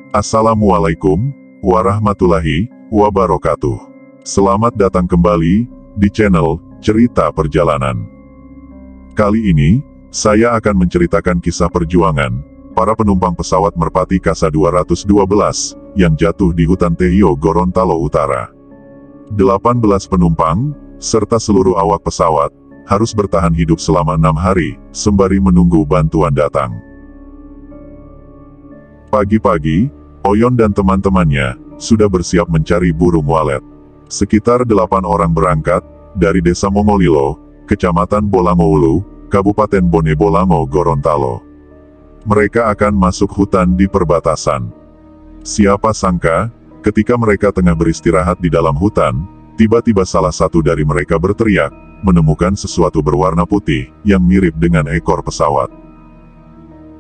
Assalamualaikum warahmatullahi wabarakatuh. Selamat datang kembali di channel Cerita Perjalanan. Kali ini, saya akan menceritakan kisah perjuangan para penumpang pesawat Merpati Kasa 212 yang jatuh di hutan Tehio, Gorontalo Utara. 18 penumpang, serta seluruh awak pesawat, harus bertahan hidup selama 6 hari, sembari menunggu bantuan datang. Pagi-pagi, Oyon dan teman-temannya sudah bersiap mencari burung walet. Sekitar 8 orang berangkat dari Desa Mongolilo, Kecamatan Bolangoulu, Kabupaten Bone Bolango, Gorontalo. Mereka akan masuk hutan di perbatasan. Siapa sangka, ketika mereka tengah beristirahat di dalam hutan, tiba-tiba salah satu dari mereka berteriak, menemukan sesuatu berwarna putih yang mirip dengan ekor pesawat.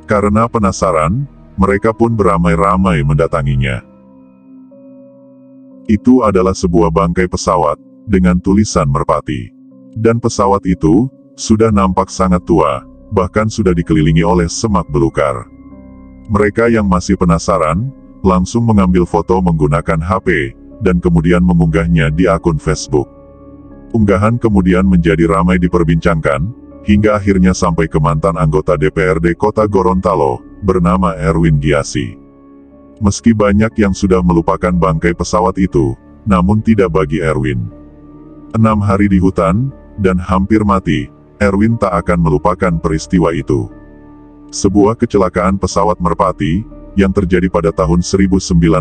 Karena penasaran, mereka pun beramai-ramai mendatanginya. Itu adalah sebuah bangkai pesawat dengan tulisan Merpati. Dan pesawat itu sudah nampak sangat tua, bahkan sudah dikelilingi oleh semak belukar. Mereka yang masih penasaran, langsung mengambil foto menggunakan HP, dan kemudian mengunggahnya di akun Facebook. Unggahan kemudian menjadi ramai diperbincangkan, hingga akhirnya sampai ke mantan anggota DPRD Kota Gorontalo, bernama Erwin Giasi. Meski banyak yang sudah melupakan bangkai pesawat itu, namun tidak bagi Erwin. 6 hari di hutan, dan hampir mati, Erwin tak akan melupakan peristiwa itu. Sebuah kecelakaan pesawat Merpati, yang terjadi pada tahun 1991.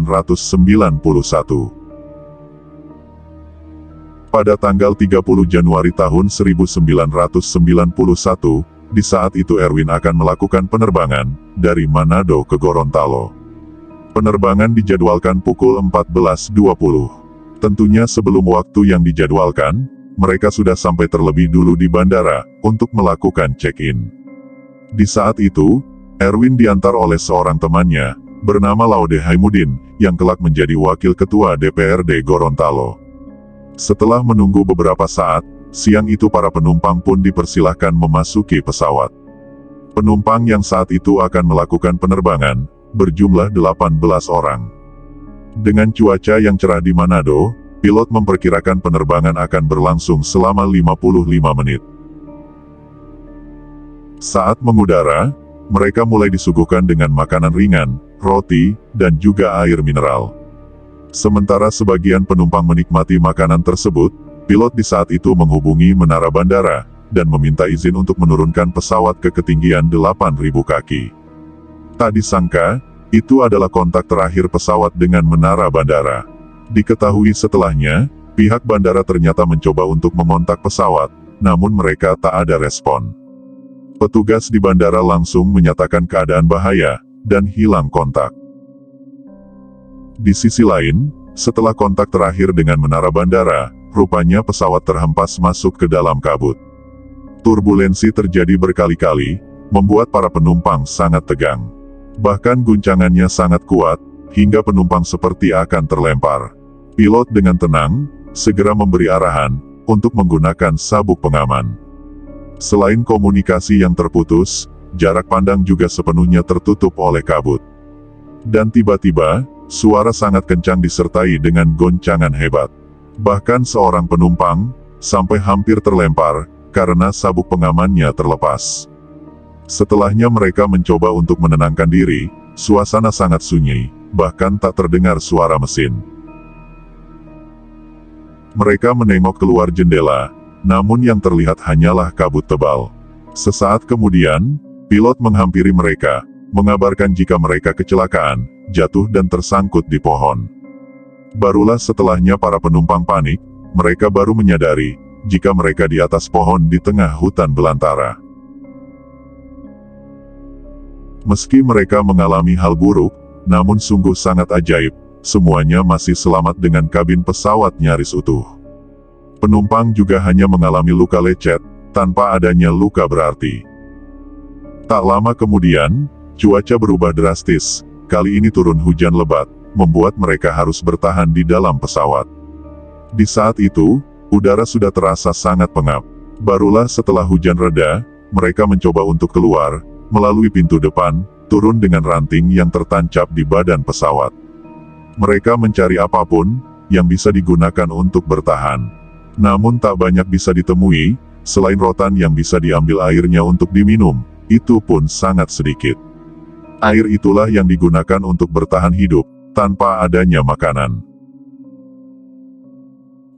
Pada tanggal 30 Januari tahun 1991, di saat itu Erwin akan melakukan penerbangan dari Manado ke Gorontalo. Penerbangan dijadwalkan pukul 14.20. Tentunya sebelum waktu yang dijadwalkan, mereka sudah sampai terlebih dulu di bandara untuk melakukan check-in. Di saat itu, Erwin diantar oleh seorang temannya, bernama Laude Haimudin, yang kelak menjadi wakil ketua DPRD Gorontalo. Setelah menunggu beberapa saat, siang itu para penumpang pun dipersilahkan memasuki pesawat. Penumpang yang saat itu akan melakukan penerbangan, berjumlah 18 orang. Dengan cuaca yang cerah di Manado, pilot memperkirakan penerbangan akan berlangsung selama 55 menit. Saat mengudara, mereka mulai disuguhkan dengan makanan ringan, roti, dan juga air mineral. Sementara sebagian penumpang menikmati makanan tersebut, pilot di saat itu menghubungi menara bandara, dan meminta izin untuk menurunkan pesawat ke ketinggian 8.000 kaki. Tak disangka, itu adalah kontak terakhir pesawat dengan menara bandara. Diketahui setelahnya, pihak bandara ternyata mencoba untuk mengontak pesawat, namun mereka tak ada respon. Petugas di bandara langsung menyatakan keadaan bahaya, dan hilang kontak. Di sisi lain, setelah kontak terakhir dengan menara bandara, rupanya pesawat terhempas masuk ke dalam kabut. Turbulensi terjadi berkali-kali, membuat para penumpang sangat tegang. Bahkan guncangannya sangat kuat, hingga penumpang seperti akan terlempar. Pilot dengan tenang, segera memberi arahan, untuk menggunakan sabuk pengaman. Selain komunikasi yang terputus, jarak pandang juga sepenuhnya tertutup oleh kabut. Dan tiba-tiba, suara sangat kencang disertai dengan goncangan hebat. Bahkan seorang penumpang, sampai hampir terlempar, karena sabuk pengamannya terlepas. Setelahnya mereka mencoba untuk menenangkan diri, suasana sangat sunyi, bahkan tak terdengar suara mesin. Mereka menengok keluar jendela, namun yang terlihat hanyalah kabut tebal. Sesaat kemudian, pilot menghampiri mereka, mengabarkan jika mereka kecelakaan, jatuh dan tersangkut di pohon. Barulah setelahnya para penumpang panik, mereka baru menyadari, jika mereka di atas pohon di tengah hutan belantara. Meski mereka mengalami hal buruk, namun sungguh sangat ajaib, semuanya masih selamat dengan kabin pesawat nyaris utuh. Penumpang juga hanya mengalami luka lecet, tanpa adanya luka berarti. Tak lama kemudian, cuaca berubah drastis, kali ini turun hujan lebat, membuat mereka harus bertahan di dalam pesawat. Di saat itu, udara sudah terasa sangat pengap. Barulah setelah hujan reda, mereka mencoba untuk keluar, melalui pintu depan, turun dengan ranting yang tertancap di badan pesawat. Mereka mencari apapun yang bisa digunakan untuk bertahan. Namun tak banyak bisa ditemui, selain rotan yang bisa diambil airnya untuk diminum, itu pun sangat sedikit. Air itulah yang digunakan untuk bertahan hidup, tanpa adanya makanan.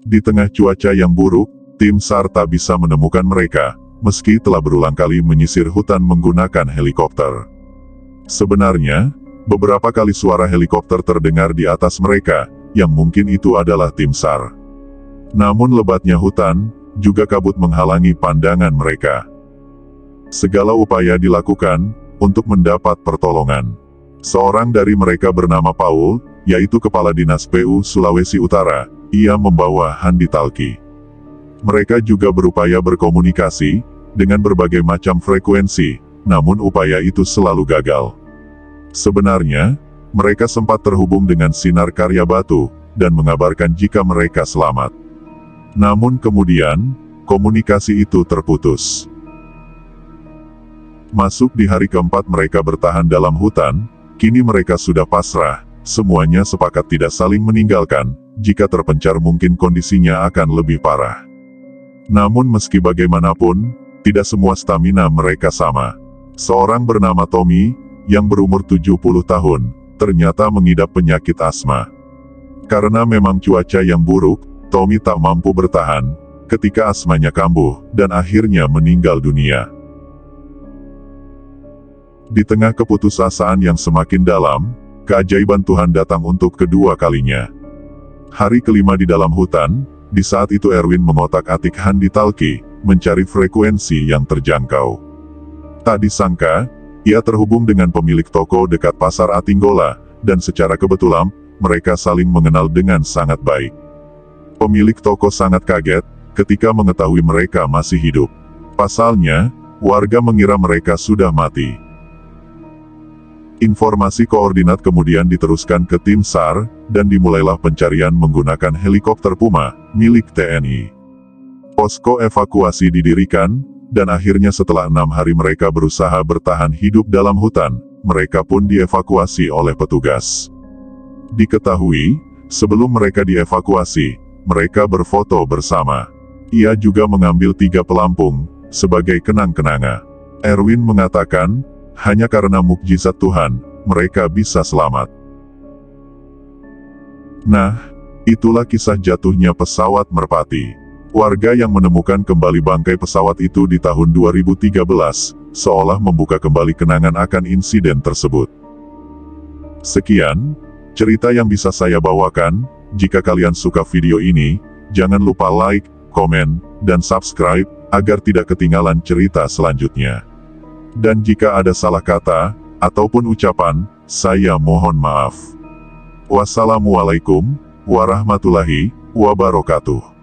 Di tengah cuaca yang buruk, tim SAR tak bisa menemukan mereka, meski telah berulang kali menyisir hutan menggunakan helikopter. Sebenarnya, beberapa kali suara helikopter terdengar di atas mereka, yang mungkin itu adalah tim SAR. Namun lebatnya hutan, juga kabut menghalangi pandangan mereka. Segala upaya dilakukan, untuk mendapat pertolongan. Seorang dari mereka bernama Paul, yaitu Kepala Dinas PU Sulawesi Utara, ia membawa handi talki. Mereka juga berupaya berkomunikasi, dengan berbagai macam frekuensi, namun upaya itu selalu gagal. Sebenarnya, mereka sempat terhubung dengan Sinar Karya Batu, dan mengabarkan jika mereka selamat. Namun kemudian, komunikasi itu terputus. Masuk di hari keempat mereka bertahan dalam hutan, kini mereka sudah pasrah, semuanya sepakat tidak saling meninggalkan, jika terpencar mungkin kondisinya akan lebih parah. Namun meski bagaimanapun, tidak semua stamina mereka sama. Seorang bernama Tommy, yang berumur 70 tahun, ternyata mengidap penyakit asma. Karena memang cuaca yang buruk, Tommy tak mampu bertahan, ketika asmanya kambuh, dan akhirnya meninggal dunia. Di tengah keputusasaan yang semakin dalam, keajaiban Tuhan datang untuk kedua kalinya. Hari kelima di dalam hutan, di saat itu Erwin mengotak-atik handi talki, mencari frekuensi yang terjangkau. Tak disangka, ia terhubung dengan pemilik toko dekat Pasar Atinggola, dan secara kebetulan, mereka saling mengenal dengan sangat baik. Pemilik toko sangat kaget, ketika mengetahui mereka masih hidup. Pasalnya, warga mengira mereka sudah mati. Informasi koordinat kemudian diteruskan ke tim SAR, dan dimulailah pencarian menggunakan helikopter Puma, milik TNI. Posko evakuasi didirikan, dan akhirnya setelah 6 hari mereka berusaha bertahan hidup dalam hutan, mereka pun dievakuasi oleh petugas. Diketahui, sebelum mereka dievakuasi, mereka berfoto bersama. Ia juga mengambil 3 pelampung, sebagai kenang-kenangan. Erwin mengatakan, hanya karena mukjizat Tuhan, mereka bisa selamat. Nah, itulah kisah jatuhnya pesawat Merpati. Warga yang menemukan kembali bangkai pesawat itu di tahun 2013, seolah membuka kembali kenangan akan insiden tersebut. Sekian, cerita yang bisa saya bawakan. Jika kalian suka video ini, jangan lupa like, komen, dan subscribe, agar tidak ketinggalan cerita selanjutnya. Dan jika ada salah kata, ataupun ucapan, saya mohon maaf. Wassalamualaikum warahmatullahi wabarakatuh.